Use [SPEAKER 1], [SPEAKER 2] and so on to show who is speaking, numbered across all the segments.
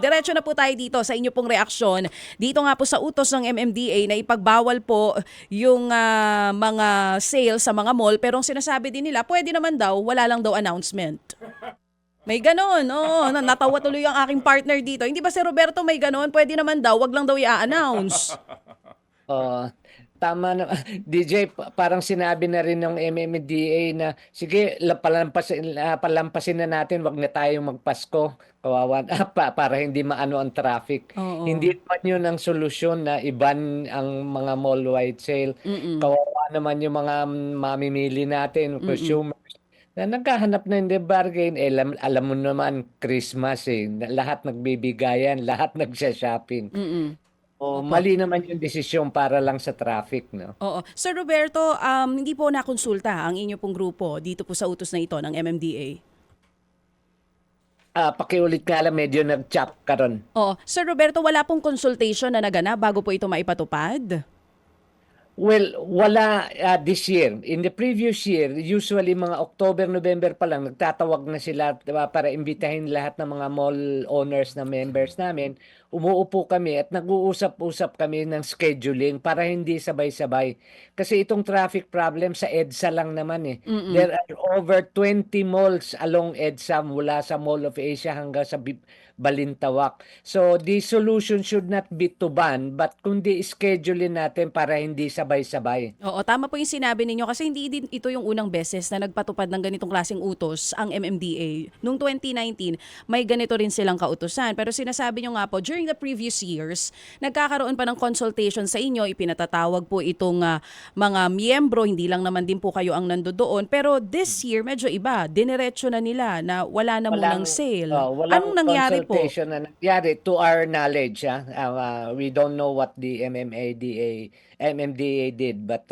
[SPEAKER 1] diretso na po tayo dito sa inyo pong reaksyon. Dito nga po sa utos ng MMDA na ipagbawal po yung mga sales sa mga mall. Pero ang sinasabi din nila, pwede naman daw, wala lang daw announcement. May ganon, oo. Natawa tuloy ang aking partner dito. Hindi ba si Roberto may ganon? Pwede naman daw, wag lang daw i-announce.
[SPEAKER 2] Oo, tama na. DJ, parang sinabi na rin ng MMDA na sige, palampasin na natin, wag na tayong magpasko. Kawawa na, para hindi maano ang traffic.
[SPEAKER 1] Oo.
[SPEAKER 2] Hindi naman yun ang solusyon na iban ang mga mall-wide sale.
[SPEAKER 1] Mm-mm.
[SPEAKER 2] Kawawa naman yung mga mamimili natin,
[SPEAKER 1] Mm-mm.
[SPEAKER 2] consumers na naghahanap na hindi bargain. Alam mo naman, Christmas eh. Lahat nagbibigayan, lahat nagsha-shopping.
[SPEAKER 1] Mm-mm.
[SPEAKER 2] O
[SPEAKER 1] Opo.
[SPEAKER 2] mali naman yung desisyon para lang sa traffic, no?
[SPEAKER 1] Oo. Sir Roberto, hindi po nakonsulta ang inyo pong grupo dito po sa utos na ito ng MMDA.
[SPEAKER 2] Pakiulit nga lang, medyo nag-chop ka ron.
[SPEAKER 1] Oo. Sir Roberto, wala pong consultation na naganap bago po ito maipatupad?
[SPEAKER 2] Well, wala this year. In the previous year, usually mga October, November pa lang, nagtatawag na sila para imbitahin lahat ng mga mall owners na members namin. Umuupo kami at nag-uusap-usap kami ng scheduling para hindi sabay-sabay. Kasi itong traffic problem sa EDSA lang naman eh.
[SPEAKER 1] Mm-mm.
[SPEAKER 2] There are over 20 malls along EDSA mula sa Mall of Asia hanggang sa Balintawak. So the solution should not be to ban, but kundi schedulein natin para hindi sabay-sabay.
[SPEAKER 1] Oo, tama po yung sinabi ninyo kasi hindi din ito yung unang beses na nagpatupad ng ganitong klaseng utos ang MMDA. Noong 2019, may ganito rin silang kautusan. Pero sinasabi nyo nga po, during the previous years, nagkakaroon pa ng consultation sa inyo, ipinatatawag po itong mga miyembro, hindi lang naman din po kayo ang nandoon. Pero this year, medyo iba. Diniretso na nila na wala na munang sale. Anong
[SPEAKER 2] Walang
[SPEAKER 1] nangyari po?
[SPEAKER 2] consultation na nangyari to our knowledge. We don't know what the MMDA did, but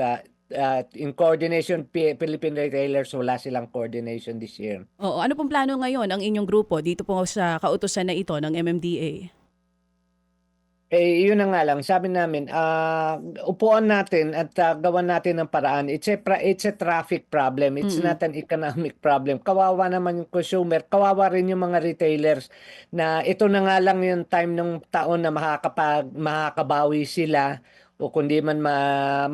[SPEAKER 2] in coordination, Philippine retailers, wala silang coordination this year.
[SPEAKER 1] Oo, ano pong plano ngayon ang inyong grupo dito po sa kautusan na ito ng MMDA?
[SPEAKER 2] Eh, yun na nga lang, sabi namin, upuan natin at gawan natin ng paraan. It's a traffic problem. It's
[SPEAKER 1] Mm-mm.
[SPEAKER 2] not an economic problem. Kawawa naman yung consumer, kawawa rin yung mga retailers na ito na nga lang yung time ng taon na makakabawi sila o kundi man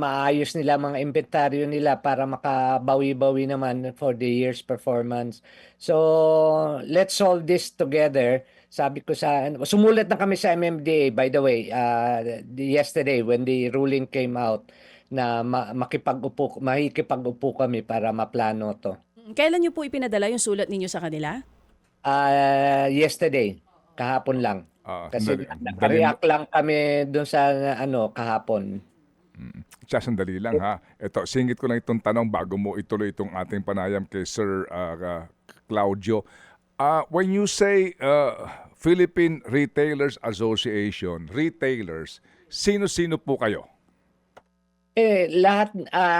[SPEAKER 2] maayos nila mga inventaryo nila para makabawi-bawi naman for the year's performance. So, let's solve this together. Sabi ko sumulat na kami sa MMDA, by the way, yesterday when the ruling came out na makikipag-upo kami para maplano to.
[SPEAKER 1] Kailan niyo po ipinadala yung sulat ninyo sa kanila?
[SPEAKER 2] Yesterday, kahapon lang. Kasi
[SPEAKER 3] Dali mo.
[SPEAKER 2] nag-react lang kami doon sa kahapon.
[SPEAKER 3] Sandali lang ha. Ito, singit ko lang itong tanong bago mo ituloy itong ating panayam kay Sir Claudio. When you say Philippine Retailers Association, retailers, sino-sino po kayo?
[SPEAKER 2] Lahat,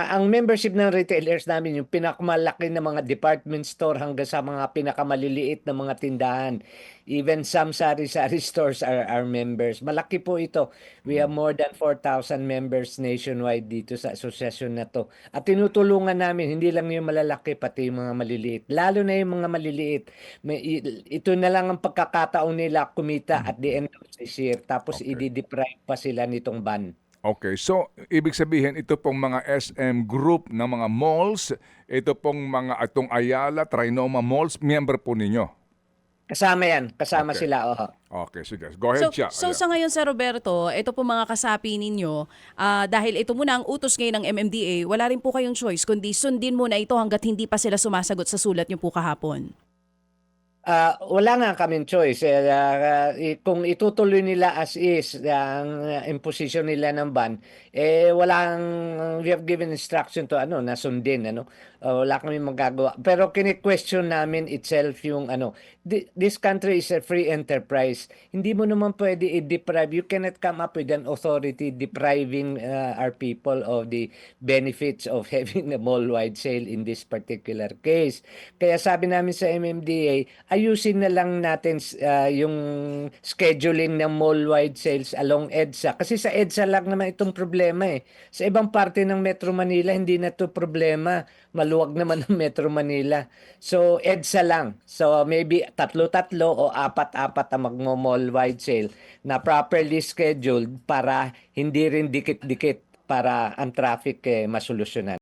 [SPEAKER 2] ang membership ng retailers namin, yung pinakamalaki na mga department store hanggang sa mga pinakamaliliit na mga tindahan. Even some sari-sari stores are our members. Malaki po ito. We have more than 4,000 members nationwide dito sa asosasyon na to. At tinutulungan namin, hindi lang yung malalaki, pati yung mga maliliit. Lalo na yung mga maliliit. Ito na lang ang pagkakataon nila kumita at the end of this year. Tapos
[SPEAKER 3] Okay.
[SPEAKER 2] i-deprive pa sila nitong ban.
[SPEAKER 3] Okay, so ibig sabihin ito pong mga SM group ng mga malls, ito pong mga itong Ayala, Trinoma malls, member po ninyo.
[SPEAKER 2] Kasama yan. Kasama
[SPEAKER 3] Okay.
[SPEAKER 2] sila.
[SPEAKER 3] Okay, sige. Go ahead, siya.
[SPEAKER 1] So sa ngayon, Sir Roberto, ito po mga kasapi ninyo, dahil ito muna ang utos ngayon ng MMDA, wala rin po kayong choice, kundi sundin muna ito hanggat hindi pa sila sumasagot sa sulat niyo po kahapon.
[SPEAKER 2] Wala nga kaming choice. Kung itutuloy nila as is ang imposition nila ng ban, we have given instruction to na sundin, wala kami magagawa. Pero kini-question namin itself yung this country is a free enterprise. Hindi mo naman pwede i-deprive. You cannot come up with an authority depriving our people of the benefits of having a mall-wide sale in this particular case. Kaya sabi namin sa MMDA, ayusin na lang natin yung scheduling ng mall-wide sales along EDSA. Kasi sa EDSA lang naman itong problema eh. Sa ibang parte ng Metro Manila, hindi na to problema. Maluwag naman ang Metro Manila. So, EDSA lang. So, maybe tatlo-tatlo o apat-apat na magmo-mall wide sale na properly scheduled para hindi rin dikit-dikit para ang traffic masolusyonan.